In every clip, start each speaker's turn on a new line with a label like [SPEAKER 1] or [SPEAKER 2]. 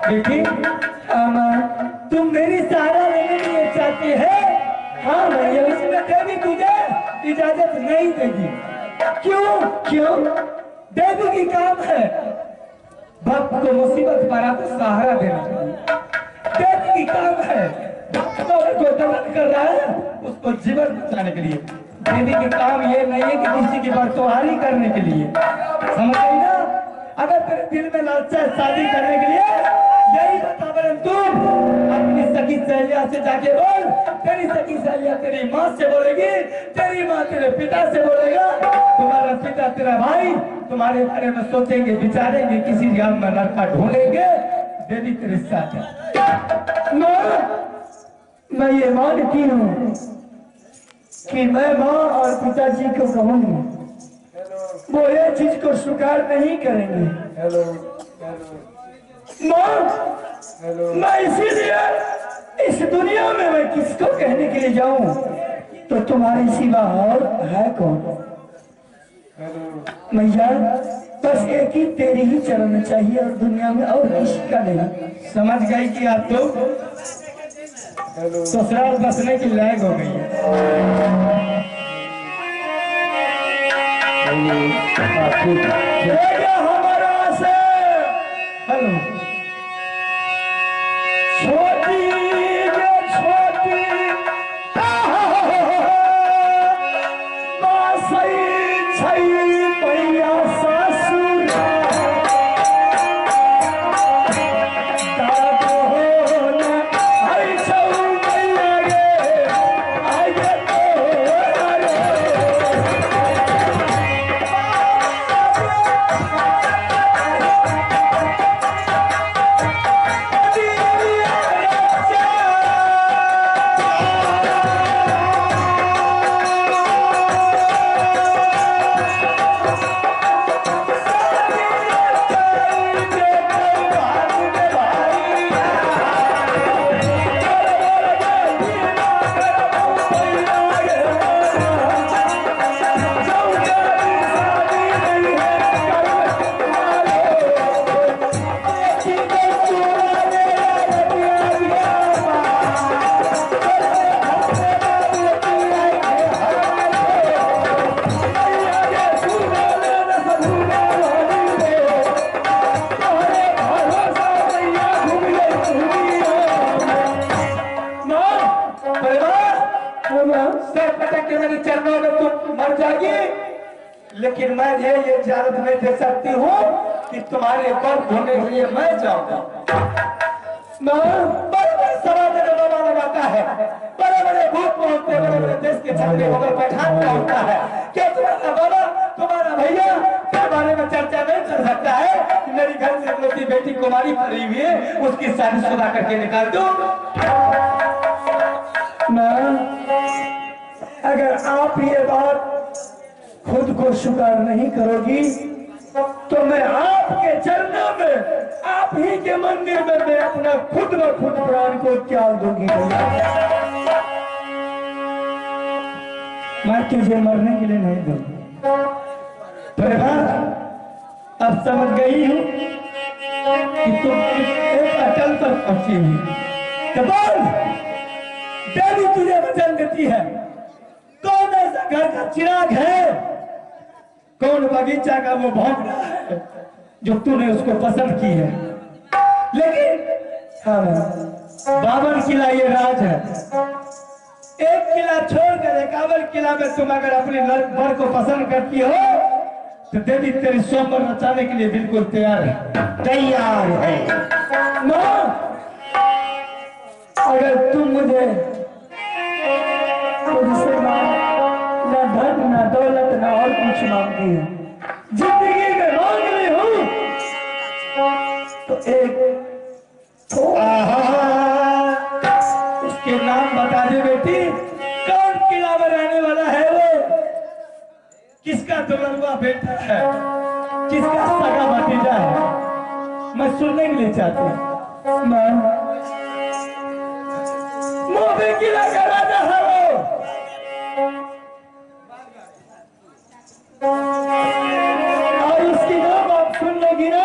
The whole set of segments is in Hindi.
[SPEAKER 1] बेटी, तुम मेरी सहारा लेने के लिए चाहती है? हाँ भैया, उसमें देवी तुझे इजाजत नहीं देगी। क्यों? क्यों? देवी की काम है भक्त को मुसीबत पड़ा तो सहारा देना। देवी की काम है भक्त को दमन कर रहा है उसको जीवन बचाने के लिए। देवी की काम ये नहीं है कि किसी की बरतुहारी करने के लिए, समझ गई ना? अगर तेरे दिल में लालसा है शादी करने के लिए, यही बता बरन तुम अपनी सखी सहेलिया से जाके बोल। तेरी सखी सहेलिया तेरी माँ से बोलेगी, तेरी माँ तेरे पिता से बोलेगा, तुम्हारा पिता तेरा भाई तुम्हारे बारे में सोचेंगे विचारेंगे, किसी गांव में लड़का ढूंढेंगे, देवी तेरे साथ है। मैं ये मानती हूँ कि मैं माँ और पिताजी को कहूँगी, वो ये चीज को स्वीकार नहीं करेंगे। माँ, मैं इसीलिए इस दुनिया में मैं किसको कहने के लिए जाऊं? तो तुम्हारी सिवा और है कौन? मैया, बस एक ही तेरी ही चरण चाहिए और दुनिया में और किसी का नहीं। समझ गई कि आप तो ससुराल बसने की लायक हो गई है। हमारा से हेलो छोटी छोटी पैया ससुर चरणों में तुम मर जाएगी, लेकिन मैं ये इजाजत नहीं दे सकती हूँ कि तुम्हारे बर धोने के लिए मैं जाऊंगा। बड़े बड़े सवाल मेरे बाबा लगाता है, बड़े बड़े भूत पहुंचते, बड़े बड़े देश के छत्रे होकर बैठान का होता है कि तुम्हारा बाबा तुम्हारा भैया के बारे में चर्चा नहीं कर सकता है कि मेरी घर से इकलौती बेटी कुमारी पड़ी हुई है, उसकी शादीशुदा करके निकाल दो। अगर आप ये बात खुद को स्वीकार नहीं करोगी तो मैं आपके चरणों में, आप ही के मंदिर में मैं अपना खुद ब खुद प्राण को त्याग दूंगी। मैं तुझे मरने के लिए नहीं दूंगी। अब समझ गई हूँ कि तुम एक अटल पर पहुंची हुई। देवी तुझे वचन देती है, कौन ऐसा घर का चिराग है, कौन बगीचा का वो भौंक रहा है जो तूने उसको पसंद की है। लेकिन बावन किला ये राज है, एक किला छोड़कर 51 किला में तुम अगर अपनी बर को पसंद करती हो तो देवी तेरी स्वयंवर रचाने के लिए बिल्कुल तैयार है। मां, अगर तुम मुझे ना धन ना दौलत ना और कुछ मांगती है, जिंदगी में मांग रही हूँ तो एक इसके नाम बता दे बेटी, कौन किला में रहने वाला है वो, किसका दुल्हनुआ बेटा है, किसका सगा भतीजा है, मैं सुनने के लिए चाहती हूँ। मोबे किला का राजा है वो, और उसकी नाम आप सुन लोगी ना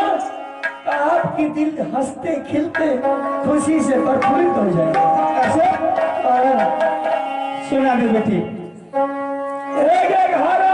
[SPEAKER 1] तो आप आपकी दिल हंसते खिलते खुशी से प्रफुल्लित हो जाएगा। ऐसे सुना दे बेटी, एक एक हरा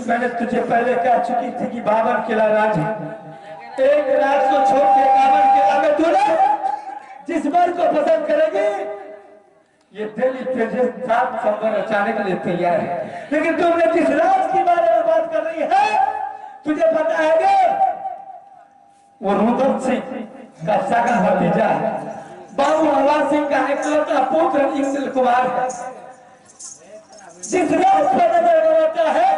[SPEAKER 1] मैंने तुझे पहले कह चुकी थी कि 52 किला राज है। एक राज को छोड़ के 51 किला में तूने जिस वर को पसंद करेगी ये दिल्ली तुझे 7 संवर रचाने के लिए तैयार है, लेकिन तुमने जिस राज के बारे में बात कर रही है तुझे पता है वो रुद्र सिंह का सगा भतीजा है, बाबू हवा सिंह का इकलौता पुत्र इंद्र कुमार है। जिस राज पर नजर लगाता है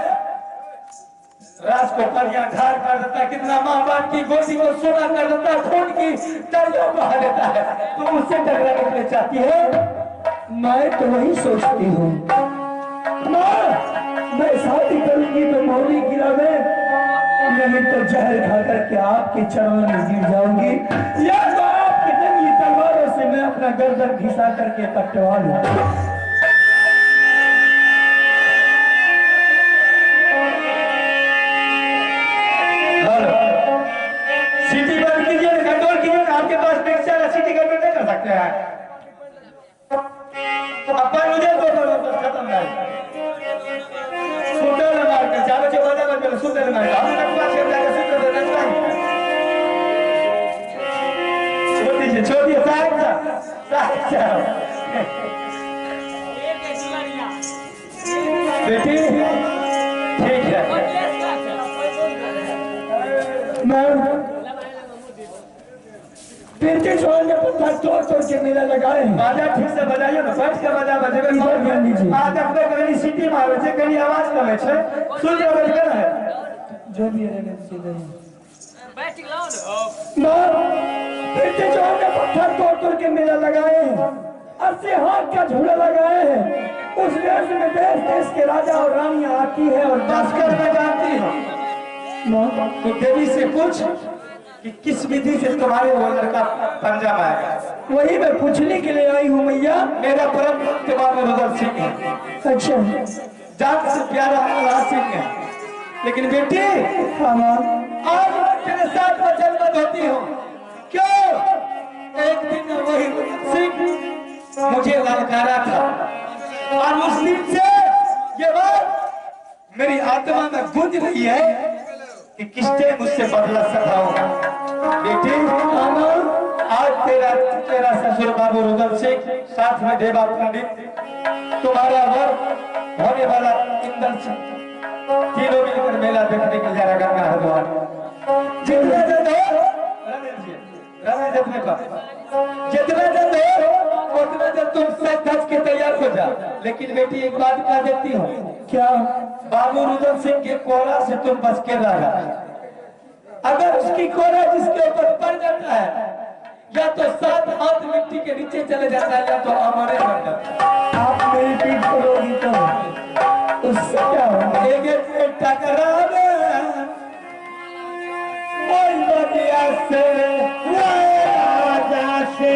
[SPEAKER 1] राज को परियां ढार कर देता है, कितना मां बाप की गोदी को सोना कर देता है, खून की दरिया बहा देता है। तुम उससे टकराने के लिए चाहती है? मैं तो वही सोचती हूँ मैं शादी करूंगी तो मौली किला में, नहीं तो जहर खा करके आपके चरणों में गिर जाऊंगी, या तो आपकी जंगली तलवारों से मैं अपना गर्दन घिसा करके कटवा लूंगा। आपके पास पिक्चर सिटी गवर्नमेंट नहीं कर सकते हैं। अपन मुझे बस खत्म है। सुंदर मार के चारों से बजा बजा सुंदर मार हम तक पास से जाकर सुंदर नचवा छोटी साहब बेटी ठीक है मैं पत्थर तोड़ के मेला लगाए। बाजा ठीक से बजाइए ना, बैठ के बजा बजेबे इधर ध्यान दीजिए। आज अपने कहीं सिटी मारे छे, कहीं आवाज कमे छे, सुन के बज के है जो भी है सीधे बैठ के लाओ ना। पीछे जो हमने पत्थर तोड़ के मेला लगाए हैं, 80 हाथ का झूला लगाए हैं, उस रेस में देश देश के राजा और रानियां आती है और दसकर में जाती है। तो देवी से पूछ
[SPEAKER 2] कि किस विधि से तुम्हारे वो लड़का पंजाब आएगा।
[SPEAKER 1] वही मैं पूछने के लिए आई हूँ मैया।
[SPEAKER 2] मेरा परम भक्त बाबू रुद्र सिंह है।
[SPEAKER 1] अच्छा,
[SPEAKER 2] जान से प्यारा राज सिंह है। लेकिन बेटी आज तेरे साथ वचनबद्ध होती हूँ। क्यों? एक दिन वही सिंह मुझे ललकारा था और उस दिन से ये बात मेरी आत्मा में गूंज रही है कि किस टाइम मुझसे बदला सखाऊंगा। बेटी आज तेरा ससुर बाबू रुद्र सिंह साथ में देवा पंडित तुम्हारा वर होने वाला इंदर सिंह तीनों मिलकर मेला देखने के लिए गंगा हरिद्वार जितना जल्द हो उतना जल्द तुम सच धज के तैयार हो जा। लेकिन बेटी एक बात कह देती हूँ,
[SPEAKER 1] क्या?
[SPEAKER 2] बाबू रुद्र सिंह के कोरा से तुम बच के रह। अगर उसकी कोरा जिसके ऊपर पड़ जाता है या तो 7 हाथ मिट्टी के नीचे चले जाता है या तो अमरे बन जाता है।
[SPEAKER 1] आप मेरी पीठ करोगी तो उससे क्या होगा?
[SPEAKER 2] एक टकराव बगिया से राजा से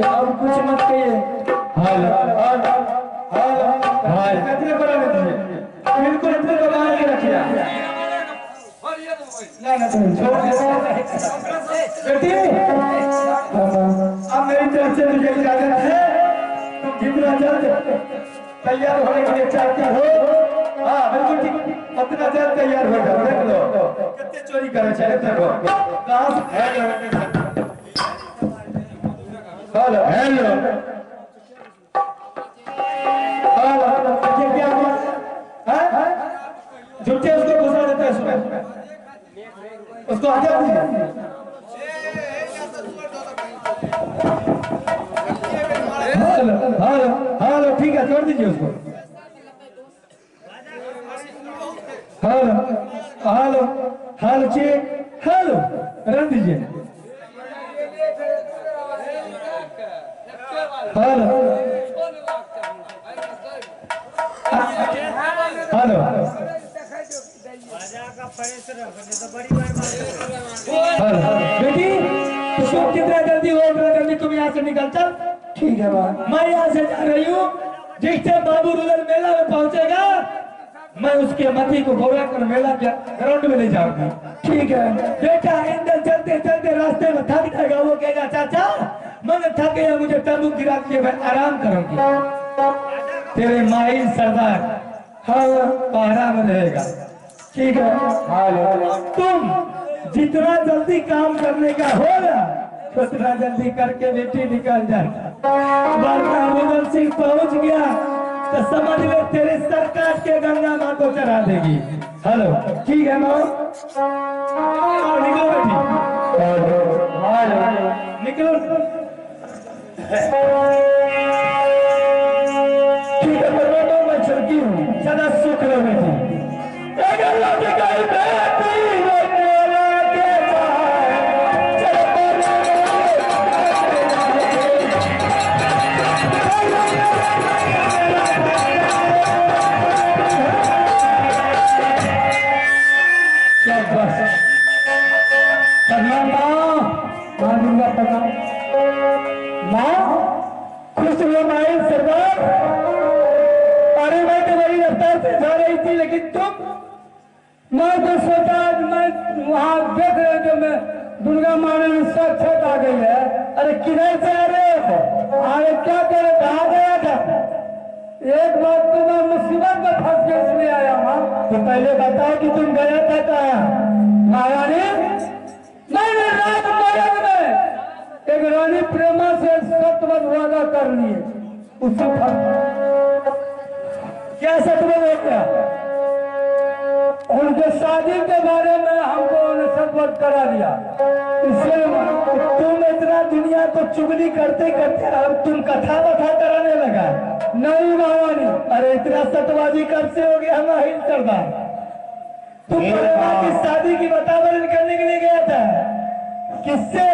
[SPEAKER 1] अब कुछ मत कहिए।
[SPEAKER 2] बिल्कुल इतने बना के रखिए। बेटी अब मेरी तरफ से मुझे इजाजत है। तुम जितना जल्द तैयार होने के लिए चाहती हो, हाँ बिल्कुल ठीक, उतना जल्द तैयार हो जाओ। देख लो कितने चोरी करे चले देखो कहाँ से हेलो हेलो हेलो ये क्या है? झूठे उसको घुसा देते हैं उसमें, उसको हटा दीजिए। हेलो हेलो हेलो ठीक है, छोड़ दीजिए उसको। Hello hello hello check hello रख दीजिए। हेलो हेलो बेटी तुम जितना जल्दी हो उतना जल्दी तुम यहाँ से निकल चल।
[SPEAKER 1] ठीक है बाबा।
[SPEAKER 2] मैं यहाँ से जा रही हूँ। जिस टाइम बाबू रुदल मेला में पहुंचेगा मैं उसके मती को घोड़ा कर मेला के ग्राउंड में ले जाऊंगा।
[SPEAKER 1] ठीक है
[SPEAKER 2] बेटा इंदर चलते चलते रास्ते में थक जाएगा, वो कहेगा चाचा मैंने थक गया, मुझे तंबू गिरा के मैं आराम करूंगी। तेरे माइल सरदार हाँ पहरा में रहेगा।
[SPEAKER 1] ठीक है।
[SPEAKER 2] तुम जितना जल्दी काम करने का होगा उतना जल्दी करके बेटी निकल जाएगा। वरना रुदल सिंह पहुंच गया तो समझ ले तेरे सर काट के गंगा माँ को चढ़ा देगी। हेलो ठीक है माँ, निकलो बेटी। निकलो ठीक है परमात्मा, मैं चलती हूँ। सदा सुख रहो बेटी। Bye.
[SPEAKER 1] माँ खुश हुआ माई सरदार। अरे मैं तो बड़ी रफ्तार से जा रही थी, लेकिन तुम, मैं तो सोचा मैं वहां देख रहे थे, मैं दुर्गा माँ ने साक्षात आ गई है। अरे किधर से आ रहे हो? अरे क्या करे, कहा गया था? एक बात तो मैं मुसीबत में फंस गया, इसलिए आया माँ। तो पहले बताओ कि तुम गया था कहाँ? महारानी, मैंने राजमहल में एक रानी प्रेमा से सतवत वादा कर लिए, उसी क्या सतवत हो गया? उनके शादी के बारे में हमको उन्हें सतवत करा दिया। इसलिए तुम इतना दुनिया को चुगली करते करते अब तुम कथा वथा कराने लगा? नहीं महारानी। अरे इतना सतवादी कब से हो गया हमारी सरदार? तुम की शादी की वातावरण करने के लिए गया था, किससे?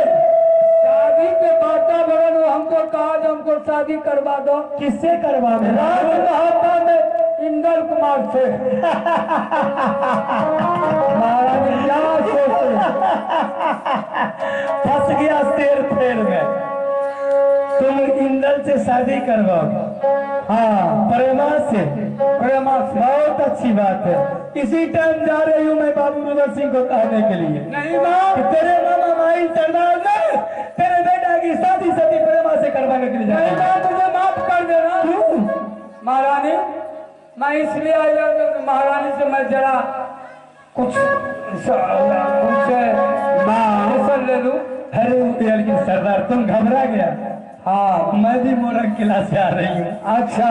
[SPEAKER 1] शादी के वातावरण हमको कहा हमको शादी करवा दो। किससे करवा दो? राजमहल में इंदल कुमार से। महारानी क्या सोचते? फंस गया शेर फेर में। तुम इंदल से शादी करवाओ? हाँ, प्रेमा से। प्रेमा से, बहुत अच्छी बात है। इसी टाइम जा रही हूँ मैं बाबू रुदल सिंह को कहने के लिए। नहीं माँ, तेरे मामा माई सरदार ने तेरे बेटा की शादी सती प्रेमा से करवाने के लिए जा रही हूँ। तुझे माफ कर देना। क्यों महारानी? मैं इसलिए आया महारानी से मैं जरा कुछ ले लूं। अरे लेकिन सरदार तुम घबरा गया। हाँ, मैं भी मोरक किला से आ रही हूँ। अच्छा।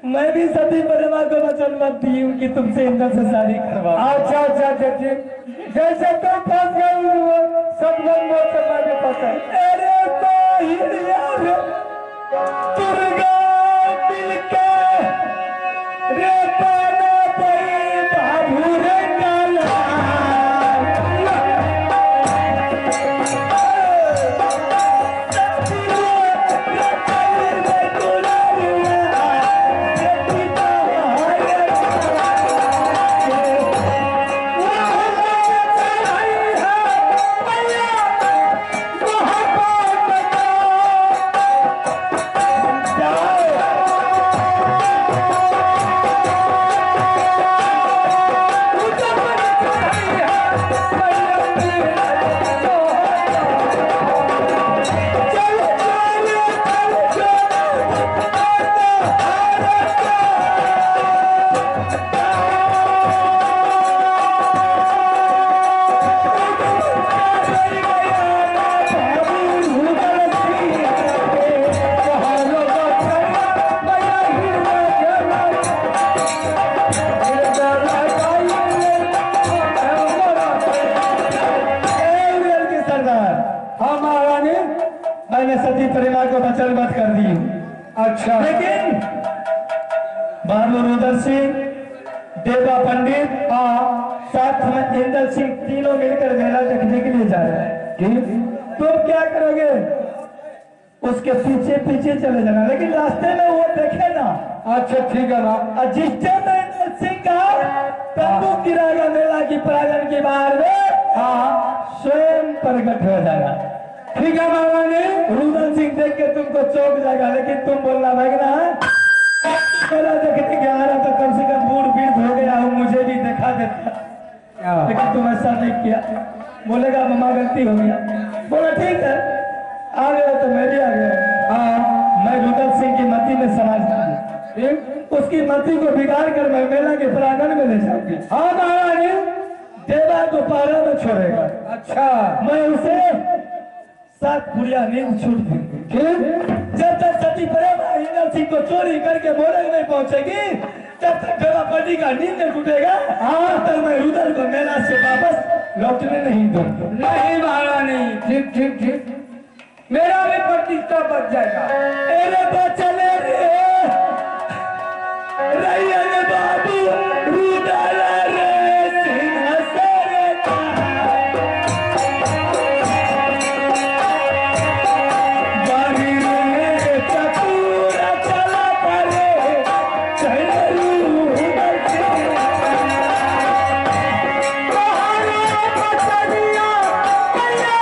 [SPEAKER 1] मैं भी सती प्रेमा को वचन मत दी हूँ कि तुमसे इंदल से शादी करवा। अच्छा अच्छा अच्छा ठीक। जैसे तुम फंस गए सब लोग से मैं भी फंसा। अरे तो दुर्गा मिलके रे पाना पई बाबू रे काला। मैंने सती प्रेमा को वचन मत कर दी। अच्छा, लेकिन बाबू रुदल सिंह, देवा पंडित, साथ में इंदल सिंह तीनों मिलकर मेला देखने के लिए जा रहे हैं। तुम क्या करोगे? उसके पीछे पीछे चले जाना, लेकिन रास्ते में वो देखे ना। अच्छा ठीक है ना। जिस टाइम इंदल सिंह का तंबू गिराएगा मेला की प्रांगण के बाहर में, स्वयं प्रकट हो जाएगा। ठीक है महारानी। रुदल सिंह देख के तुमको चौंक जाएगा, लेकिन तुम बोलना भगना मेरा देखने के आ रहा तो कम से कम बूढ़ वृद्ध हो गया हूँ, मुझे भी देखा देता। लेकिन तुम ऐसा नहीं किया। बोलेगा मामा गलती हो गया। बोला ठीक है, आ गया तो मैं भी आ गया। हाँ, मैं रुदल सिंह की मति में समझ उसकी मति को बिगाड़ कर मैं मेला के प्रांगण में ले जाऊंगी। हाँ महारानी, देवा को पारा में छोड़ेगा। अच्छा, मैं उसे 7 पुड़िया नींद छूट देंगे। जब तक सती प्रेमा इंदल सिंह को चोरी करके मोरग नहीं पहुंचेगी, जब तक देवा पंडित का नींद नहीं टूटेगा, तब तक मैं रुदल को मेला से वापस लौटने नहीं दूंगा। नहीं महारानी, ठीक ठीक ठीक, मेरा भी प्रतिष्ठा बच जाएगा। अरे बचले रे रैया बाबू रुदल रे सिंह सरे बारी रे चतुर चला परे चलू रुदल सिंह कहानी बचनिया भैया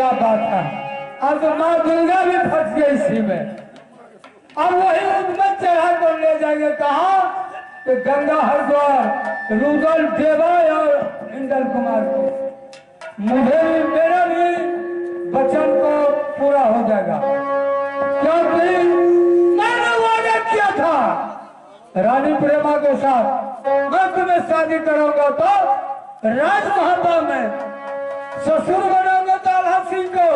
[SPEAKER 1] क्या बात है। अब तो माँ दुर्गा भी फंस गई इसी में। अब वही उद्मत चढ़ा कर ले जाएंगे कहा कि गंगा हरिद्वार रूदल देवा और इंदल कुमार को। मुझे भी मेरा भी वचन को पूरा हो जाएगा, क्योंकि मैंने वादा किया था रानी प्रेमा के साथ मैं तुम्हें शादी करूंगा तो राजमहल में, ससुर बनाऊंगा ताला सिंह को,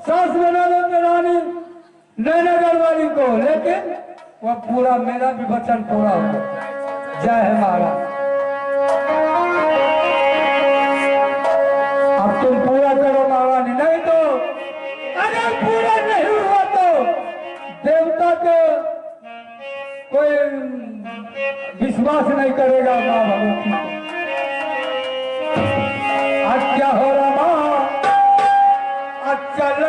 [SPEAKER 1] सास बना दूंगा रानी नैनागढ़ वाली को, लेकिन वह पूरा मेरा भी वचन पूरा हो। जय है महाराज। अब तुम पूरा करो महारानी, नहीं तो अगर पूरा नहीं हुआ तो देवता को कोई विश्वास नहीं करेगा माँ भगवती को। आज क्या हो रहा माँ, चल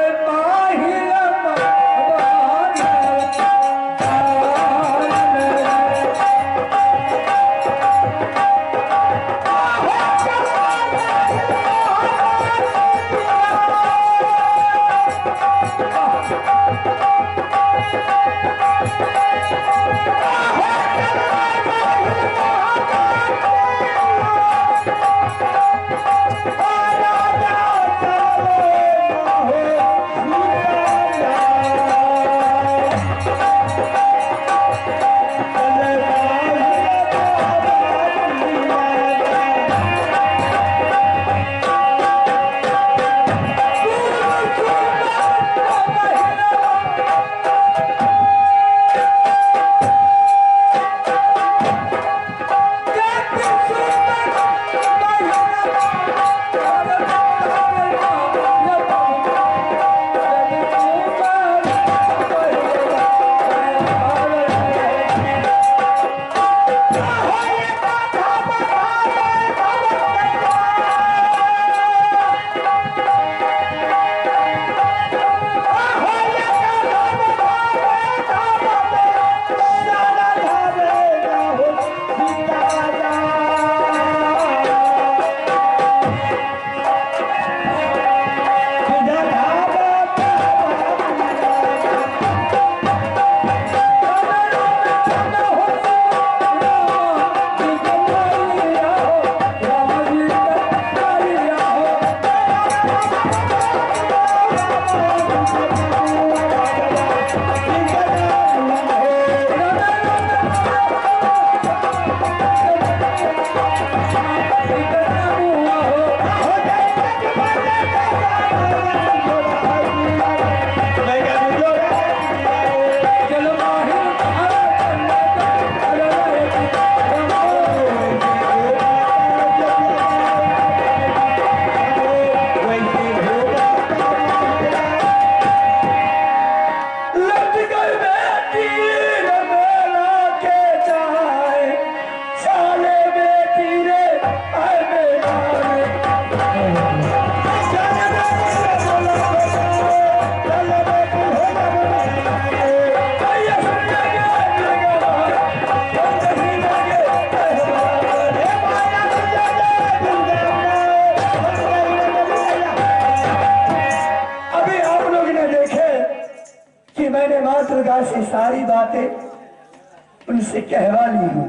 [SPEAKER 2] से सारी बातें उनसे कहवा ली हूं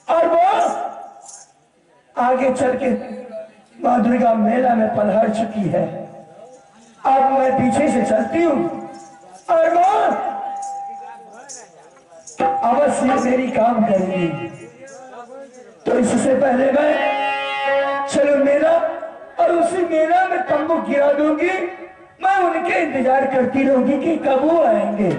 [SPEAKER 2] और वो आगे चल के माँ दुर्गा मेला में पधार चुकी है। अब मैं पीछे से चलती हूँ और माँ अवश्य मेरी काम करेंगी। तो इससे पहले मैं चलो मेला और उसी मेला में तंबू गिरा दूंगी। मैं उनके इंतजार करती रहूंगी कि कब वो आएंगे।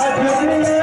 [SPEAKER 1] आज